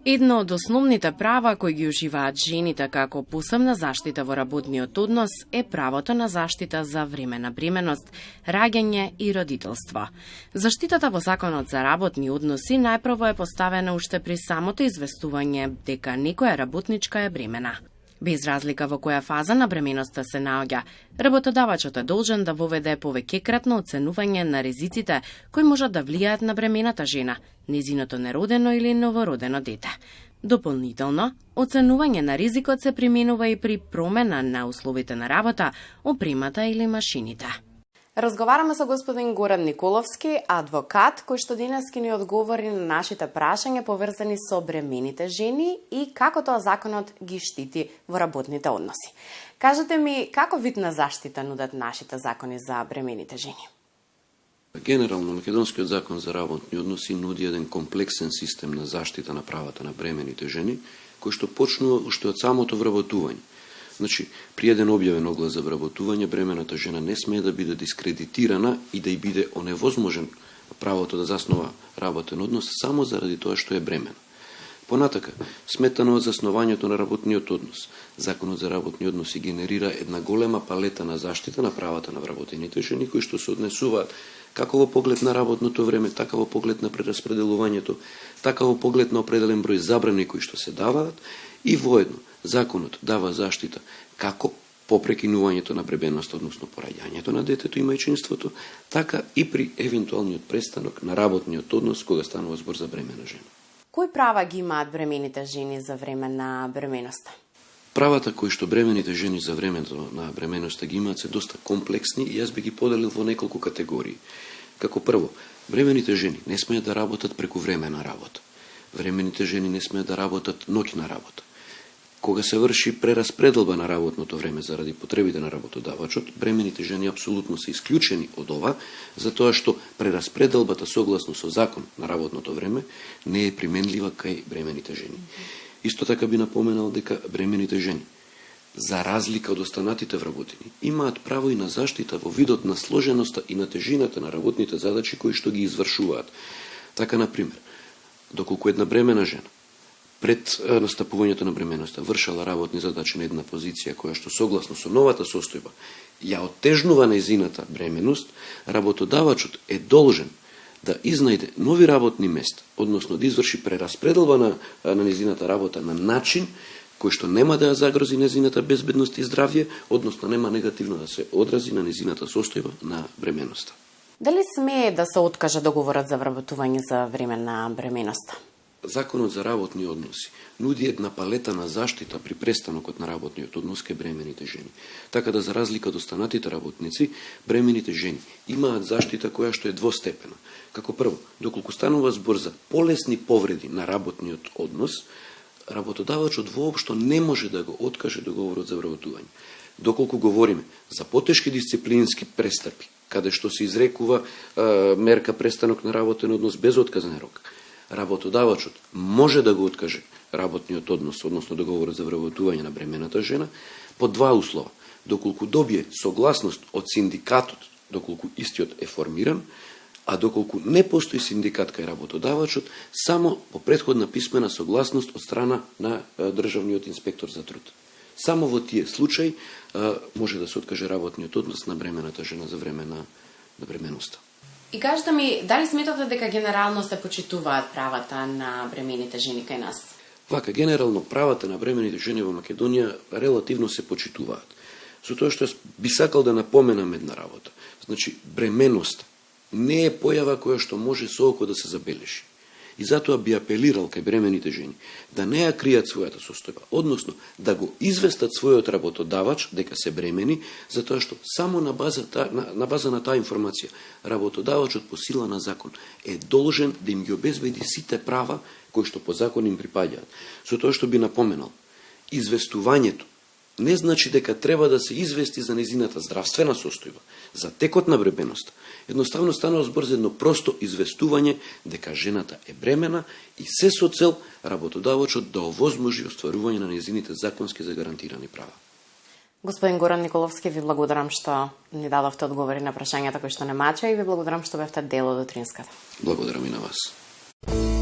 Едно од основните права кои ги уживаат жените како посебна заштита во работниот однос е правото на заштита за време на бременост, раѓање и родителство. Заштитата во Законот за работни односи најпрво е поставена уште при самото известување дека некоја работничка е бремена. Без разлика во која фаза на бременоста се наоѓа, работодавачот е должен да воведе повеќекратно оценување на ризиците кои можат да влијаат на бремената жена, незиното неродено или новородено дете. Дополнително, оценување на ризикот се применува и при промена на условите на работа, опремата или машините. Разговараме со господин Горан Николовски, адвокат, кој што денес ќе ни одговори на нашите прашања поврзани со бремените жени и како тоа законот ги штити во работните односи. Кажете ми, како вид на заштита нудат нашите закони за бремените жени? Генерално, Македонскиот закон за работни односи нуди еден комплексен систем на заштита на правата на бремените жени, кој што почнува уште од самото вработување. Значи, при еден објавен оглас за вработување, бремената жена не смее да биде дискредитирана и да й биде оневозможен правото да заснова работен однос само заради тоа што е бремена. Понатака, сметано од заснованието на работниот однос, Законот за работни односи генерира една голема палета на заштита на правата на вработените жени, кои што се однесуваат како во поглед на работното време, така во поглед на прераспределувањето, така во поглед на определен број забрани кои што се даваат и воедно законот дава заштита како по прекинувањето на бременоста, односно пораѓањето на детето и мајчинството, така и при евентуалниот престанок на работниот однос кога станува збор за бремена жена. Кои права ги имаат бремените жени за време на бременоста? Правата кои што бремените жени за времето на бременоста ги имаат се доста комплексни и јас би ги поделил во неколку категории. Како прво, бремените жени не смеат да работат преку време на работа. Бремените жени не смеат да работат ноќна работа. Кога се врши прераспределба на работното време заради потребите на работодавачот, бремените жени апсолутно се исклучени од ова, затоа што прераспределбата согласно со закон на работното време не е применлива кај бремените жени. Исто така би напоменал дека бремените жени, за разлика од останатите вработени, имаат право и на заштита во видот на сложеноста и на тежината на работните задачи кои што ги извршуваат. Така, например, доколку една бремена жена пред настапувањето на бременоста вршала работни задачи на една позиција која што согласно со новата состојба ја оттежнува нејзината бременост, работодавачот е должен да изнајде нови работни места, односно да изврши прераспределба на нејзината работа на начин кој што нема да ја загрози нејзината безбедност и здравје, односно нема негативно да се одрази на нејзината состојба на бременоста. Дали смее да се откаже договорот за вработување за време на бременоста? Законот за работни односи нуди една палета на заштита при престанокот на работниот однос кај бремените жени. Така да за разлика од останатите работници, бремените жени имаат заштита која што е двостепена. Како прво, доколку станува збор за полесни повреди на работниот однос, работодавачот воопшто не може да го откаже договорот за вработување. Доколку говориме за потешки дисциплински престапи, каде што се изрекува мерка престанок на работен однос без отказен рок, работодавачот може да го откаже работниот однос, односно договорот за вработување на бремената жена, по два услова. Доколку добие согласност од синдикатот, доколку истиот е формиран, а доколку не постои синдикат кај работодавачот, само по претходна писмена согласност од страна на државниот инспектор за труд. Само во тие случаи може да се откаже работниот однос на бремената жена за време на бременоста. И кажете ми, дали сметате дека генерално се почитуваат правата на бремените жени кај нас? Вака, генерално правата на бремените жени во Македонија релативно се почитуваат. Со тоа што би сакал да напоменам една работа. Значи, бременоста не е појава која што може со око да се забележи. И затоа би апелирал кај бремените жени да не ја кријат својата состојба, односно да го известат својот работодавач дека се бремени, затоа што само на база на таа информација работодавачот по сила на закон е должен да им ги обезбеди сите права кои што по закон им припаѓаат. Со тоа што би напоменал, известувањето не значи дека треба да се извести за нејзината здравствена состојба, за текот на бременоста. Едноставно станува збор за едно просто известување дека жената е бремена и се со цел работодавачот да овозможи остварување на нејзините законски загарантирани права. Господин Горан Николовски, ви благодарам што ни дадовте одговори на прашањата кои што не мача и ви благодарам што бевте дел од утринската. Благодарам и на вас.